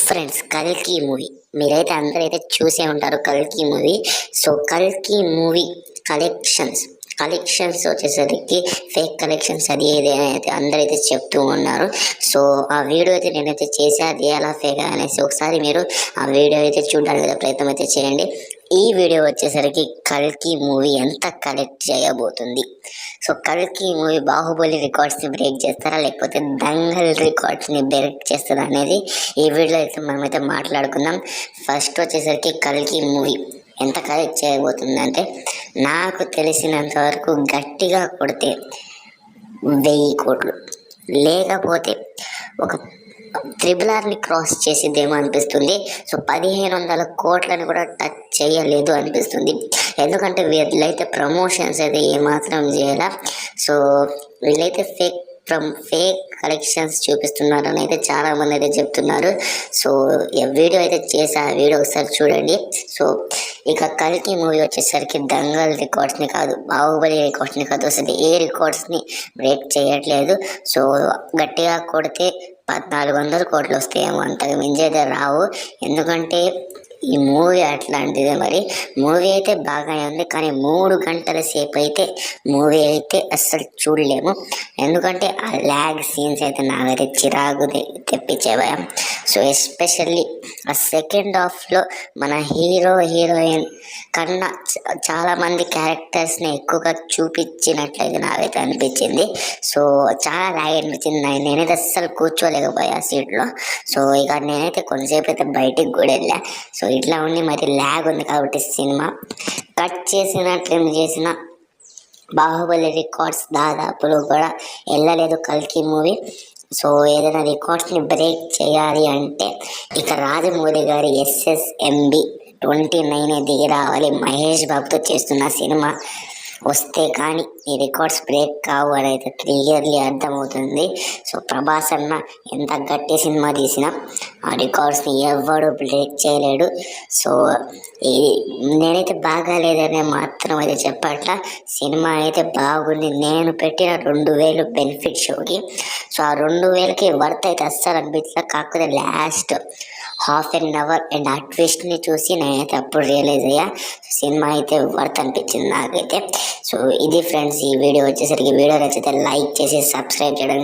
Friends, కల్కి movie మీరైతే అందరైతే చూసే ఉంటారు. కల్కి మూవీ. సో కల్కి మూవీ కలెక్షన్స్ వచ్చేసరికి ఫేక్ కలెక్షన్స్ అది ఇది అయితే అందరైతే చెప్తూ ఉన్నారు. సో ఆ వీడియో అయితే నేనైతే చేసా, అది ఎలా ఫేక్ అనేసి ఒకసారి మీరు ఆ వీడియో అయితే చూడడానికి ప్రయత్నం అయితే చేయండి. ఈ వీడియో వచ్చేసరికి కల్కి మూవీ ఎంత కలెక్ట్ చేయబోతుంది. సో కల్కి మూవీ బాహుబలి రికార్డ్స్ని బ్రేక్ చేస్తారా, లేకపోతే దంగల్ రికార్డ్స్ని బ్రేక్ చేస్తారా అనేది ఈ వీడియోలో అయితే మనమైతే మాట్లాడుకుందాం. ఫస్ట్ వచ్చేసరికి కల్కి మూవీ ఎంత కలెక్ట్ చేయబోతుంది అంటే, నాకు తెలిసినంత వరకు గట్టిగా కొడితే 1000 కోట్లు, లేకపోతే ఒక RRRని క్రాస్ చేసిద్దేమో అనిపిస్తుంది. సో 1500 కోట్లని కూడా టచ్ చేయలేదు అనిపిస్తుంది. ఎందుకంటే వీళ్ళైతే ప్రమోషన్స్ అయితే ఏమాత్రం చేయాల. సో వీళ్ళైతే ఫేక్ కలెక్షన్స్ చూపిస్తున్నారని అయితే చాలామంది అయితే చెప్తున్నారు. సో వీడియో అయితే చేసా, వీడియో ఒకసారి చూడండి. సో ఇక కల్కి మూవీ వచ్చేసరికి దంగల్ రికార్డ్స్ని కాదు, బాహుబలి రికార్డ్స్ని కాదు, అసలు ఏ రికార్డ్స్ని బ్రేక్ చేయట్లేదు. సో గట్టిగా కొడితే 1400 కోట్లు వస్తాయేమో, అంతకు మించి అయితే రావు. ఎందుకంటే ఈ మూవీ అట్లాంటిదే. మరి మూవీ అయితే బాగానే ఉంది, కానీ 3 గంటల సేపు అయితే మూవీ అయితే అస్సలు చూడలేము. ఎందుకంటే ఆ ల్యాగ్ సీన్స్ అయితే నాకైతే చిరాకు తెప్పించేవా. సో ఎస్పెషల్లీ ఆ సెకండ్ హాఫ్లో మన హీరోయిన్ కన్నా చాలామంది క్యారెక్టర్స్ని ఎక్కువగా చూపించినట్లయితే నాకైతే అనిపించింది. సో చాలా ల్యాగ్ అనిపించింది. నేనైతే అస్సలు కూర్చోలేకపోయా సీట్లో. సో ఇక నేనైతే కొంతసేపు అయితే బయటికి కూడా వెళ్ళా. సో ఇట్లా ఉండి మరి ల్యాగ్ ఉంది కాబట్టి సినిమా కట్ చేసిన, ట్రిమ్ చేసిన బాహుబలి రికార్డ్స్ దాదాపులో కూడా వెళ్ళలేదు కల్కి మూవీ. సో ఏదైనా రికార్డ్స్ని బ్రేక్ చేయాలి అంటే ఇక రాజమౌళి గారి SSMB 29 దిగి రావాలి. మహేష్ బాబుతో చేస్తున్న సినిమా వస్తే కానీ ఈ రికార్డ్స్ బ్రేక్ కావు అని అయితే క్లియర్లీ అర్థమవుతుంది. సో ప్రభాస్ అన్న ఎంత గట్టి సినిమా తీసినా ఆ రికార్డ్స్ని ఎవడు బ్రేక్ చేయలేడు. సో నేనైతే బాగాలేదనే మాత్రం అయితే చెప్పట్లా, సినిమా అయితే బాగుంది. నేను పెట్టిన 2000 బెనిఫిట్ షోకి, సో ఆ 2000కి వర్త్ అయితే అస్సలు అనిపించలే. కాకపోతే లాస్ట్ ½ అవర్ అండ్ ఆ ట్విస్ట్ని చూసి నేనైతే అప్పుడు రియలైజ్ అయ్యా, సినిమా అయితే వర్త్ అనిపించింది నాకైతే. సో ఇది ఫ్రెండ్స్, ఈ వీడియో వచ్చేసరికి వీడియో నచ్చితే లైక్ చేసి సబ్స్క్రైబ్ చేయడం